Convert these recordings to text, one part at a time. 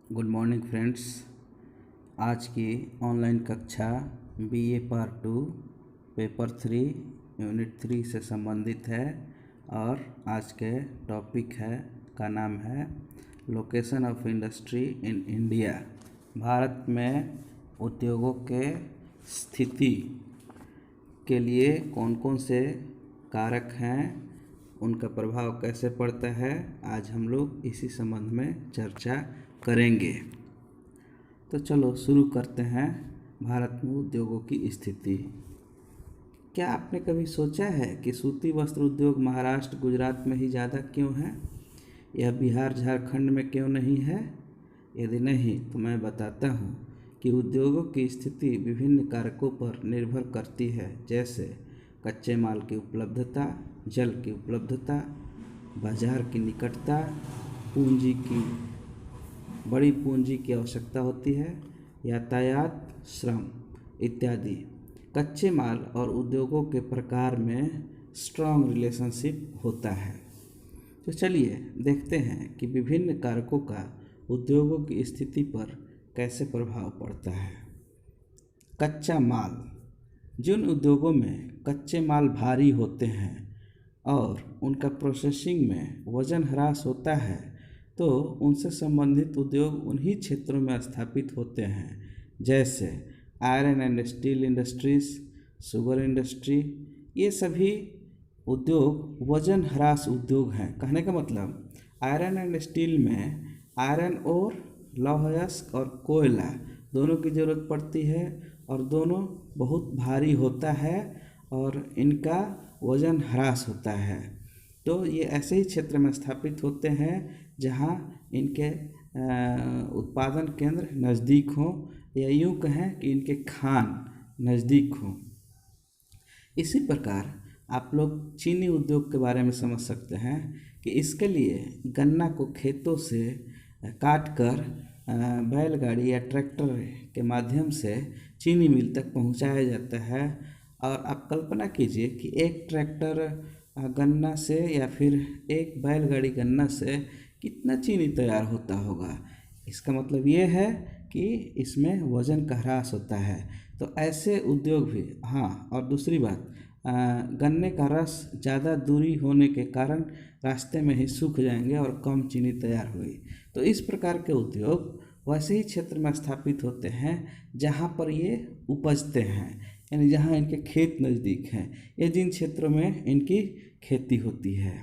Good morning friends. आज की online कक्षा बीए पार्ट 2 पेपर 3 यूनिट 3 से संबंधित है और आज के टॉपिक का नाम है location of industry in India. Bharat में उद्योगों के स्थिति के लिए कौन कौन से कारक हैं, उनका प्रभाव कैसे पड़ता है, आज हम लोग इसी संबंध में चर्चा करेंगे। तो चलो शुरू करते हैं। भारत में उद्योगों की स्थिति। क्या आपने कभी सोचा है कि सूती वस्त्र उद्योग महाराष्ट्र गुजरात में ही ज़्यादा क्यों है? यह बिहार झारखंड में क्यों नहीं है? यदि नहीं तो मैं बताता हूँ कि उद्योगों की स्थिति विभिन्न कारकों पर निर्भर करती है, जैसे कच्चे माल की उपलब्धता, जल की उपलब्धता, बाजार की निकटता, बड़ी पूंजी की आवश्यकता होती है, यातायात, श्रम इत्यादि। कच्चे माल और उद्योगों के प्रकार में स्ट्रॉन्ग रिलेशनशिप होता है। तो चलिए देखते हैं कि विभिन्न कारकों का उद्योगों की स्थिति पर कैसे प्रभाव पड़ता है। कच्चा माल। जिन उद्योगों में कच्चे माल भारी होते हैं और उनका प्रोसेसिंग में वजन ह्रास होता है, तो उनसे संबंधित उद्योग उन्हीं क्षेत्रों में स्थापित होते हैं, जैसे iron and steel industries, sugar industry. ये सभी उद्योग वजन ह्रास उद्योग हैं। कहने का मतलब आयरन एंड स्टील में आयरन और लौह अयस्क और कोयला दोनों की ज़रूरत पड़ती है और दोनों बहुत भारी होता है और इनका वजन ह्रास होता है। तो ये ऐसे ही क्षेत्र में स्थापित होते हैं जहाँ इनके उत्पादन केंद्र नज़दीक हों, या यूँ कहें कि इनके खान नज़दीक हों। इसी प्रकार आप लोग चीनी उद्योग के बारे में समझ सकते हैं कि इसके लिए गन्ना को खेतों से काट कर बैलगाड़ी या ट्रैक्टर के माध्यम से चीनी मिल तक पहुंचाया जाता है। और आप कल्पना कीजिए कि एक ट्रैक्टर गन्ना से या फिर एक बैलगाड़ी गन्ना से कितना चीनी तैयार होता होगा। इसका मतलब ये है कि इसमें वजन का ह्रास होता है। तो ऐसे उद्योग भी, हाँ, और दूसरी बात, गन्ने का रस ज़्यादा दूरी होने के कारण रास्ते में ही सूख जाएंगे और कम चीनी तैयार हुई। तो इस प्रकार के उद्योग वैसे ही क्षेत्र में स्थापित होते हैं जहाँ पर ये उपजते हैं, यानी जहाँ इनके खेत नज़दीक हैं, या जिन क्षेत्रों में इनकी खेती होती है।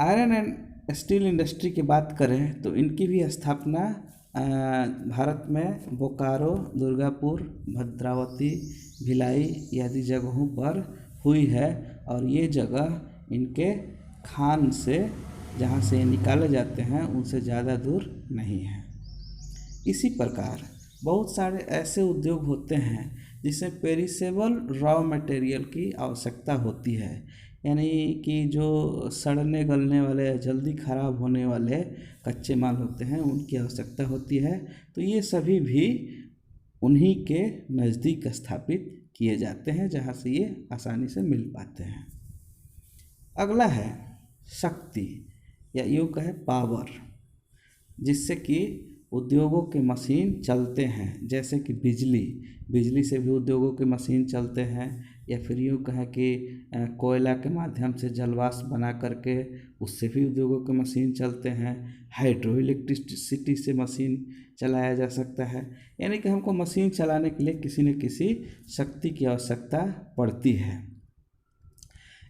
आयरन एंड स्टील इंडस्ट्री की बात करें तो इनकी भी स्थापना भारत में बोकारो, दुर्गापुर, भद्रावती, भिलाई आदि जगहों पर हुई है और ये जगह इनके खान से, जहाँ से निकाले जाते हैं, उनसे ज़्यादा दूर नहीं है। इसी प्रकार बहुत सारे ऐसे उद्योग होते हैं जिसमें पेरिसेबल रॉ मटेरियल की आवश्यकता होती है, यानी कि जो सड़ने गलने वाले, जल्दी ख़राब होने वाले कच्चे माल होते हैं, उनकी आवश्यकता होती है। तो ये सभी भी उन्हीं के नज़दीक स्थापित किए जाते हैं जहाँ से ये आसानी से मिल पाते हैं। अगला है शक्ति, या यूँ कहे पावर, जिससे कि उद्योगों के मशीन चलते हैं, जैसे कि बिजली से भी उद्योगों के मशीन चलते हैं, या फिर यूँ कहें कि कोयला के माध्यम से जलवाष्प बना करके उससे भी उद्योगों के मशीन चलते हैं। हाइड्रो इलेक्ट्रिसिटी से मशीन चलाया जा सकता है, यानी कि हमको मशीन चलाने के लिए किसी न किसी शक्ति की आवश्यकता पड़ती है।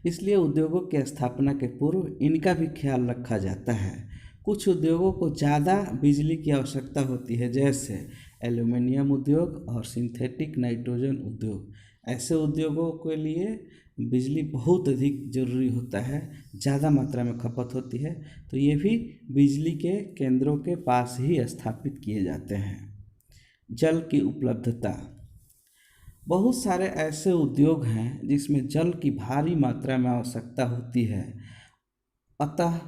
इसलिए उद्योगों की स्थापना के पूर्व इनका भी ख्याल रखा जाता है। कुछ उद्योगों को ज़्यादा बिजली की आवश्यकता होती है, जैसे एल्यूमीनियम उद्योग और सिंथेटिक नाइट्रोजन उद्योग। ऐसे उद्योगों के लिए बिजली बहुत अधिक ज़रूरी होता है, ज़्यादा मात्रा में खपत होती है, तो ये भी बिजली के केंद्रों के पास ही स्थापित किए जाते हैं। जल की उपलब्धता। बहुत सारे ऐसे उद्योग हैं जिसमें जल की भारी मात्रा में आवश्यकता होती है, अतः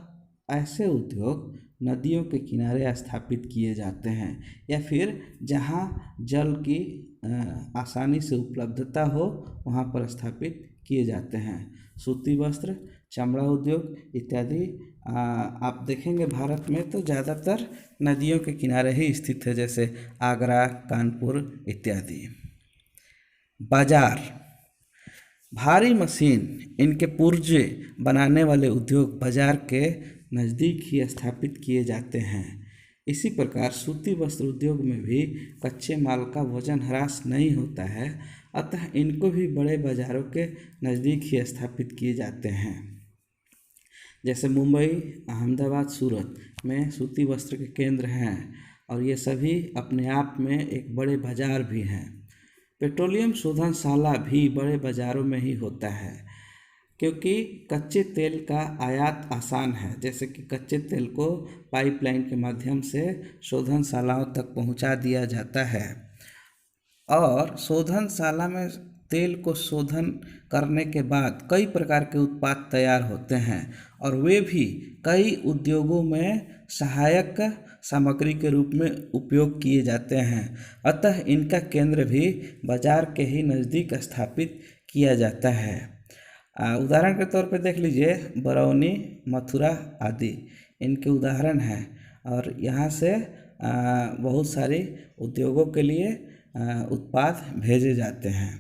ऐसे उद्योग नदियों के किनारे स्थापित किए जाते हैं, या फिर जहाँ जल की आसानी से उपलब्धता हो वहाँ पर स्थापित किए जाते हैं। सूती वस्त्र, चमड़ा उद्योग इत्यादि आप देखेंगे भारत में तो ज़्यादातर नदियों के किनारे ही स्थित है, जैसे आगरा, कानपुर इत्यादि। बाजार, भारी मशीन, इनके पुर्जे बनाने वाले उद्योग बाजार के नज़दीक ही स्थापित किए जाते हैं। इसी प्रकार सूती वस्त्र उद्योग में भी कच्चे माल का वजन ह्रास नहीं होता है, अतः इनको भी बड़े बाजारों के नज़दीक ही स्थापित किए जाते हैं। जैसे मुंबई, अहमदाबाद, सूरत में सूती वस्त्र के केंद्र हैं और ये सभी अपने आप में एक बड़े बाजार भी हैं। पेट्रोलियम शोधनशाला भी बड़े बाज़ारों में ही होता है, क्योंकि कच्चे तेल का आयात आसान है। जैसे कि कच्चे तेल को पाइपलाइन के माध्यम से शोधनशालाओं तक पहुंचा दिया जाता है और शोधनशाला में तेल को शोधन करने के बाद कई प्रकार के उत्पाद तैयार होते हैं और वे भी कई उद्योगों में सहायक सामग्री के रूप में उपयोग किए जाते हैं। अतः इनका केंद्र भी बाजार के ही नज़दीक स्थापित किया जाता है। उदाहरण के तौर पर देख लीजिए, बरौनी, मथुरा आदि इनके उदाहरण हैं और यहाँ से बहुत सारे उद्योगों के लिए उत्पाद भेजे जाते हैं।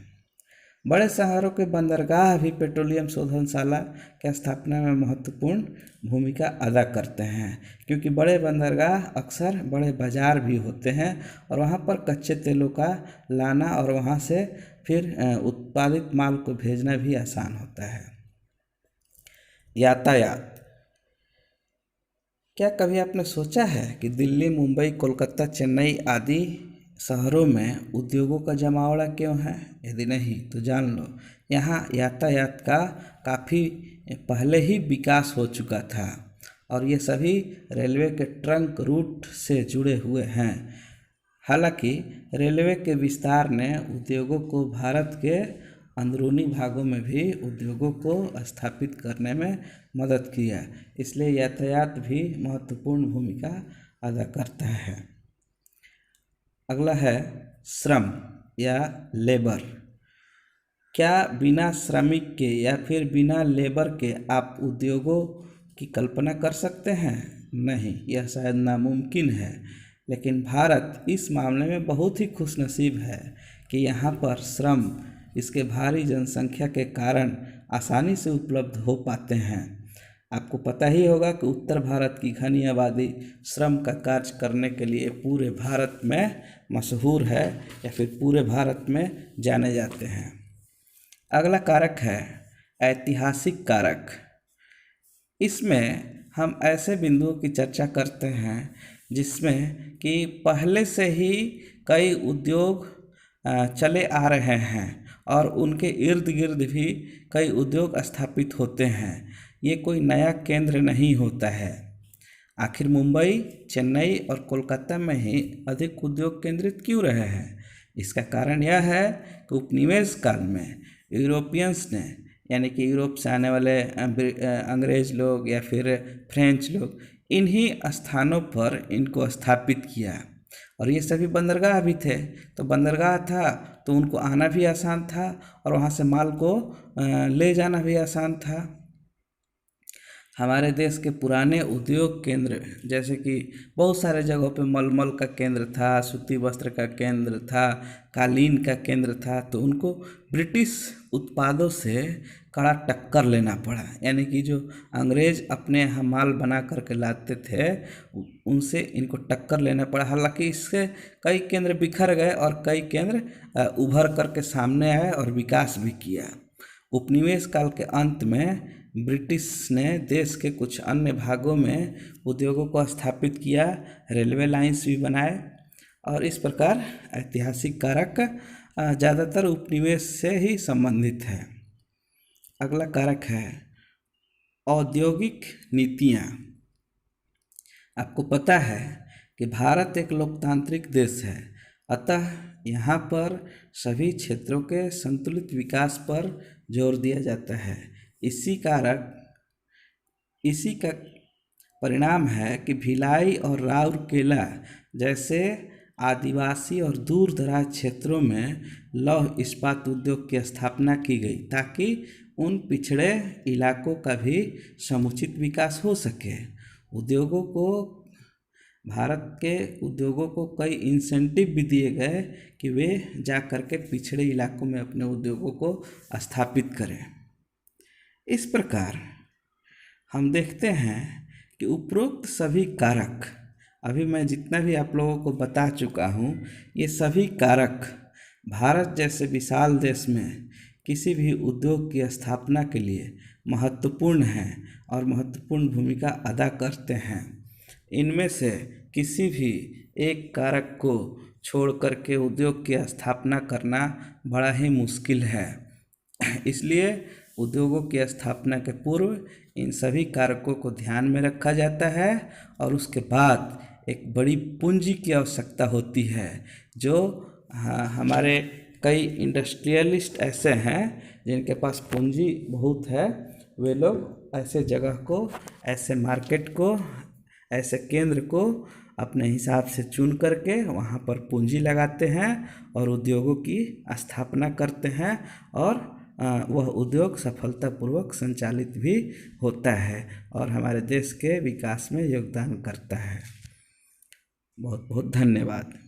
बड़े शहरों के बंदरगाह भी पेट्रोलियम शोधनशाला की स्थापना में महत्वपूर्ण भूमिका अदा करते हैं, क्योंकि बड़े बंदरगाह अक्सर बड़े बाजार भी होते हैं और वहाँ पर कच्चे तेलों का लाना और वहाँ से फिर उत्पादित माल को भेजना भी आसान होता है। यातायात, क्या कभी आपने सोचा है कि दिल्ली, मुंबई, कोलकाता, चेन्नई आदि शहरों में उद्योगों का जमावड़ा क्यों है? यदि नहीं तो जान लो, यहाँ यातायात का काफ़ी पहले ही विकास हो चुका था और ये सभी रेलवे के ट्रंक रूट से जुड़े हुए हैं। हालांकि रेलवे के विस्तार ने उद्योगों को भारत के अंदरूनी भागों में भी उद्योगों को स्थापित करने में मदद किया, इसलिए यातायात भी महत्वपूर्ण भूमिका अदा करता है। अगला है श्रम या लेबर। क्या बिना श्रमिक के या फिर बिना लेबर के आप उद्योगों की कल्पना कर सकते हैं? नहीं, यह शायद नामुमकिन है। लेकिन भारत इस मामले में बहुत ही खुशनसीब है कि यहाँ पर श्रम इसके भारी जनसंख्या के कारण आसानी से उपलब्ध हो पाते हैं। आपको पता ही होगा कि उत्तर भारत की घनी आबादी श्रम का कार्य करने के लिए पूरे भारत में मशहूर है या फिर पूरे भारत में जाने जाते हैं। अगला कारक है ऐतिहासिक कारक। इसमें हम ऐसे बिंदुओं की चर्चा करते हैं जिसमें कि पहले से ही कई उद्योग चले आ रहे हैं और उनके इर्द गिर्द भी कई उद्योग स्थापित होते हैं। ये कोई नया केंद्र नहीं होता है। आखिर मुंबई, चेन्नई और कोलकाता में ही अधिक उद्योग केंद्रित क्यों रहे हैं? इसका कारण यह है कि उपनिवेश काल में यूरोपियंस ने, यानी कि यूरोप से आने वाले अंग्रेज लोग या फिर फ्रेंच लोग, इन्हीं स्थानों पर इनको स्थापित किया और ये सभी बंदरगाह भी थे। तो बंदरगाह था तो उनको आना भी आसान था और वहाँ से माल को ले जाना भी आसान था। हमारे देश के पुराने उद्योग केंद्र, जैसे कि बहुत सारे जगहों पे मलमल का केंद्र था, सूती वस्त्र का केंद्र था, कालीन का केंद्र था, तो उनको ब्रिटिश उत्पादों से कड़ा टक्कर लेना पड़ा। यानी कि जो अंग्रेज अपने यहाँ माल बना करके लाते थे उनसे इनको टक्कर लेना पड़ा। हालांकि इससे कई केंद्र बिखर गए और कई केंद्र उभर करके सामने आए और विकास भी किया। उपनिवेश काल के अंत में ब्रिटिश ने देश के कुछ अन्य भागों में उद्योगों को स्थापित किया, रेलवे लाइंस भी बनाए और इस प्रकार ऐतिहासिक कारक ज़्यादातर उपनिवेश से ही संबंधित है। अगला कारक है औद्योगिक नीतियाँ। आपको पता है कि भारत एक लोकतांत्रिक देश है, अतः यहाँ पर सभी क्षेत्रों के संतुलित विकास पर जोर दिया जाता है। इसी का परिणाम है कि भिलाई और राउरकेला जैसे आदिवासी और दूर दराज क्षेत्रों में लौह इस्पात उद्योग की स्थापना की गई ताकि उन पिछड़े इलाकों का भी समुचित विकास हो सके। उद्योगों को भारत के उद्योगों को कई इंसेंटिव भी दिए गए कि वे जा कर के पिछड़े इलाकों में अपने उद्योगों को स्थापित करें। इस प्रकार हम देखते हैं कि उपरोक्त सभी कारक, अभी मैं जितना भी आप लोगों को बता चुका हूँ, ये सभी कारक भारत जैसे विशाल देश में किसी भी उद्योग की स्थापना के लिए महत्वपूर्ण हैं और महत्वपूर्ण भूमिका अदा करते हैं। इनमें से किसी भी एक कारक को छोड़ करके उद्योग की स्थापना करना बड़ा ही मुश्किल है। इसलिए उद्योगों की स्थापना के पूर्व इन सभी कारकों को ध्यान में रखा जाता है और उसके बाद एक बड़ी पूंजी की आवश्यकता होती है। जो हमारे कई इंडस्ट्रियलिस्ट ऐसे हैं जिनके पास पूंजी बहुत है, वे लोग ऐसे जगह को, ऐसे मार्केट को, ऐसे केंद्र को अपने हिसाब से चुन करके वहाँ पर पूंजी लगाते हैं और उद्योगों की स्थापना करते हैं और वह उद्योग सफलतापूर्वक संचालित भी होता है और हमारे देश के विकास में योगदान करता है। बहुत बहुत धन्यवाद।